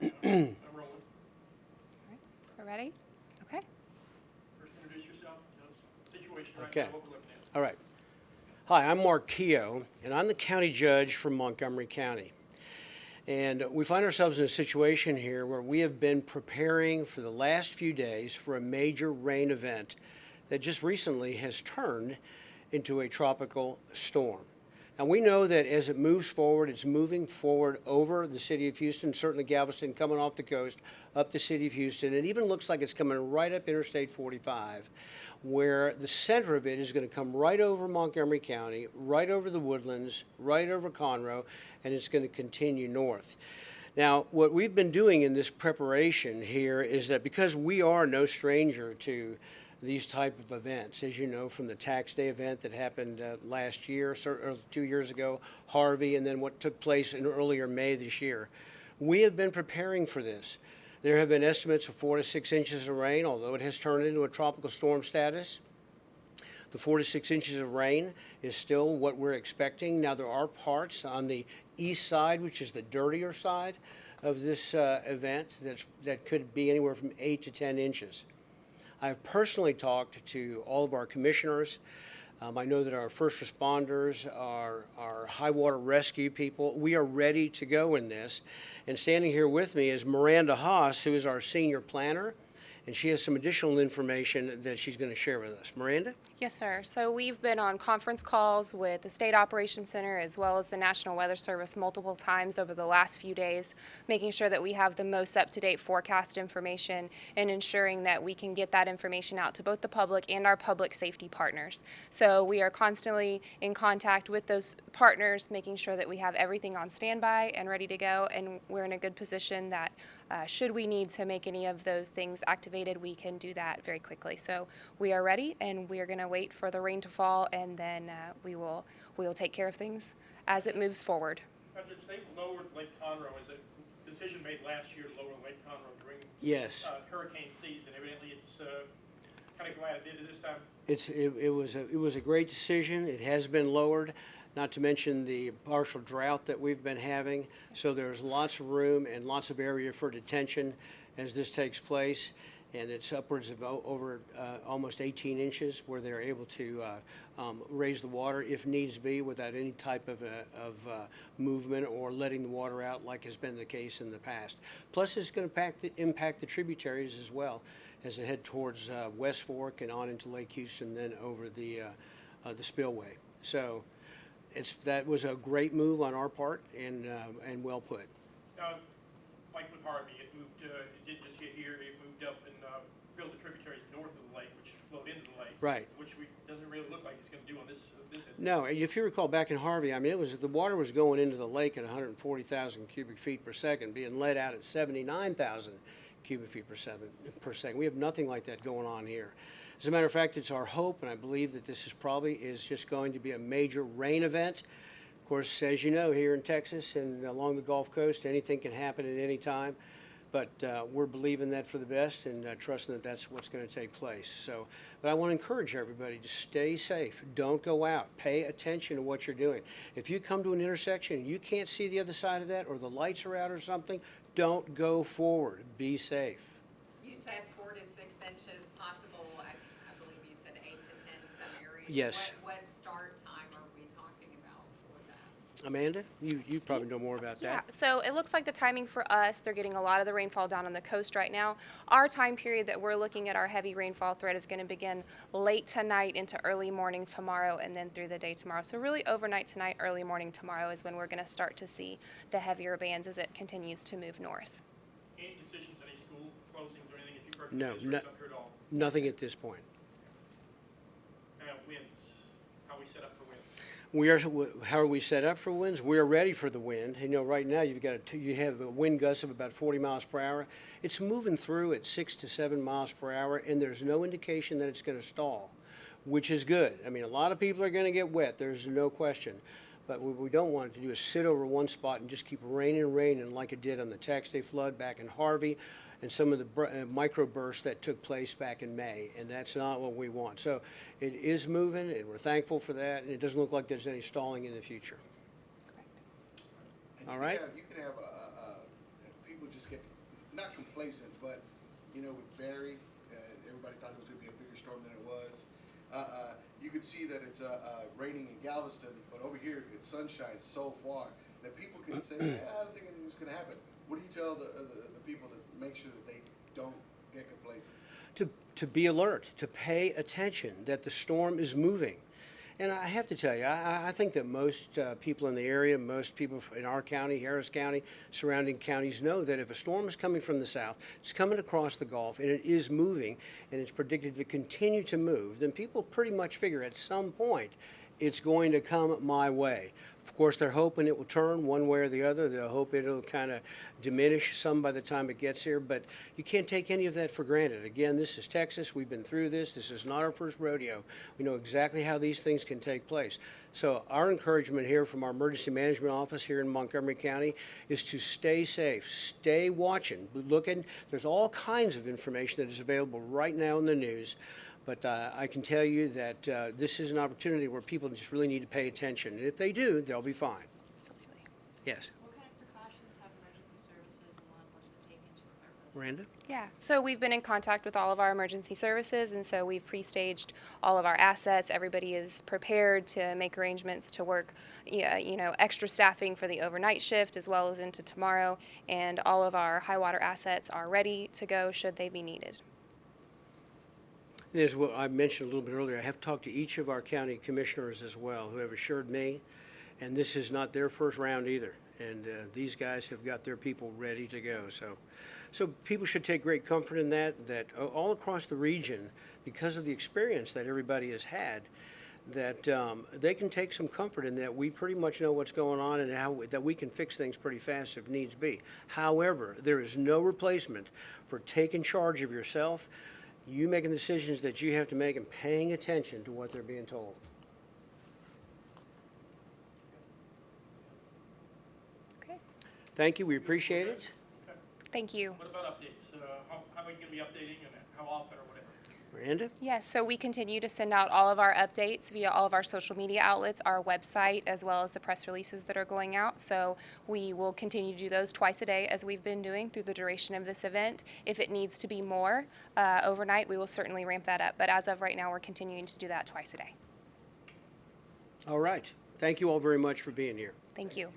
I'm rolling. All right, we're ready? Okay. First, introduce yourself, tell us the situation right Okay. now, what we're looking at. All right. Hi, I'm Mark Keogh, and I'm the county judge for Montgomery County. And we find ourselves in a situation here where we have been preparing for the last few days for a major rain event that just recently has turned into a tropical storm. Now, we know that as it moves forward, it's moving forward over the city of Houston, certainly Galveston, coming off the coast, up the city of Houston. It even looks like it's coming right up Interstate 45, where the center of it is going to come right over Montgomery County, right over the Woodlands, right over Conroe, and it's going to continue north. Now, what we've been doing in this preparation here is that because we are no stranger to these type of events, as you know, from the tax day event that happened last year, or 2 years ago, Harvey, and then what took place in earlier May this year, we have been preparing for this. There have been estimates of 4 to 6 inches of rain, although it has turned into a tropical storm status. The 4 to 6 inches of rain is still what we're expecting. Now, there are parts on the east side, which is the dirtier side of this event, that could be anywhere from 8 to 10 inches. I've personally talked to all of our commissioners. I know that our first responders, our high water rescue people, we are ready to go in this. And standing here with me is Miranda Haas, who is our senior planner, and she has some additional information that she's going to share with us. Miranda? Yes, sir. So we've been on conference calls with the State Operations Center as well as the National Weather Service multiple times over the last few days, making sure that we have the most up-to-date forecast information and ensuring that we can get that information out to both the public and our public safety partners. So we are constantly in contact with those partners, making sure that we have everything on standby and ready to go, and we're in a good position that should we need to make any of those things activated, we can do that very quickly. So we are ready, and we are going to wait for the rain to fall, and then we will take care of things as it moves forward. Judge, they lowered Lake Conroe. Is it a decision made last year to lower Lake Conroe during Yes. hurricane season? Evidently, it's kind of glad it did it this time. It was a great decision. It has been lowered, not to mention the partial drought that we've been having. So there's lots of room and lots of area for detention as this takes place. And it's upwards of over almost 18 inches where they're able to raise the water if needs be without any type of movement or letting the water out like has been the case in the past. Plus, it's going to impact the tributaries as well as they head towards West Fork and on into Lake Houston, then over the spillway. So that was a great move on our part and well put. Like with Harvey, it moved. It didn't just get here. It moved up and filled the tributaries north of the lake, which flowed into the lake. Right. Which doesn't really look like it's going to do on this instance. No, if you recall back in Harvey, I mean, the water was going into the lake at 140,000 cubic feet per second, being let out at 79,000 cubic feet per second. We have nothing like that going on here. As a matter of fact, it's our hope, and I believe that this is just going to be a major rain event. Of course, as you know, here in Texas and along the Gulf Coast, anything can happen at any time. But we're believing that for the best and trusting that that's what's going to take place. So, but I want to encourage everybody to stay safe. Don't go out. Pay attention to what you're doing. If you come to an intersection and you can't see the other side of that, or the lights are out or something, don't go forward. Be safe. You said 4 to 6 inches possible. I believe you said 8 to 10 in some areas. Yes. What start time are we talking about for that? Amanda, you probably know more about Yeah, that. so it looks like the timing for us, they're getting a lot of the rainfall down on the coast right now. Our time period that we're looking at our heavy rainfall threat is going to begin late tonight into early morning tomorrow and then through the day tomorrow. So really overnight tonight, early morning tomorrow is when we're going to start to see the heavier bands as it continues to move north. Any decisions, any school closings or anything that you've heard No, from districts up here at all? Nothing at this point. Winds. How are we set up for wind? How are we set up for winds? We are ready for the wind. You know, right now you have a wind gust of about 40 miles per hour. It's moving through at 6 to 7 miles per hour, and there's no indication that it's going to stall, which is good. I mean, a lot of people are going to get wet. There's no question. But what we don't want it to do is sit over one spot and just keep raining and raining like it did on the tax day flood back in Harvey and some of the microbursts that took place back in May, and that's not what we want. So it is moving, and we're thankful for that, and it doesn't look like there's any stalling in the future. Correct. And All you right. Could have, you could have people just get not complacent, but, you know, with Barry, everybody thought it was gonna be a bigger storm than it was. You could see that it's raining in Galveston, but over here it's sunshine so far that people can say, yeah, I don't think anything's gonna happen. What do you tell the people to make sure that they don't get complacent? To be alert, to pay attention that the storm is moving. And I have to tell you, I think that most people in the area, most people in our county, Harris County, surrounding counties know that if a storm is coming from the south, it's coming across the Gulf, and it is moving, and it's predicted to continue to move, then people pretty much figure at some point it's going to come my way. Of course, they're hoping it will turn one way or the other. They'll hope it'll kind of diminish some by the time it gets here, but you can't take any of that for granted. Again, this is Texas. We've been through this. This is not our first rodeo. We know exactly how these things can take place. So our encouragement here from our emergency management office here in Montgomery County is to stay safe, stay watching, looking. There's all kinds of information that is available right now in the news. But I can tell you that this is an opportunity where people just really need to pay attention. And if they do, they'll be fine. Absolutely. Yes. What kind of precautions have emergency services and law enforcement taken to prepare for this? Miranda? Yeah, so we've been in contact with all of our emergency services, and so we've pre-staged all of our assets. Everybody is prepared to make arrangements to work, extra staffing for the overnight shift as well as into tomorrow, and all of our high water assets are ready to go should they be needed. As what I mentioned a little bit earlier, I have talked to each of our county commissioners as well, who have assured me, and this is not their first round either. And these guys have got their people ready to go. So people should take great comfort in that all across the region, because of the experience that everybody has had, that they can take some comfort in that we pretty much know what's going on and that we can fix things pretty fast if needs be. However, there is no replacement for taking charge of yourself, you making decisions that you have to make and paying attention to what they're being told. Okay, Thank you, we appreciate it. Okay. thank you. What about updates? How are you gonna be updating and how often or whatever? Miranda? Yes, so we continue to send out all of our updates via all of our social media outlets, our website, as well as the press releases that are going out. So we will continue to do those twice a day as we've been doing through the duration of this event. If it needs to be more overnight, we will certainly ramp that up. But as of right now, we're continuing to do that twice a day. All right. Thank you all very much for being here. Thank you. guys.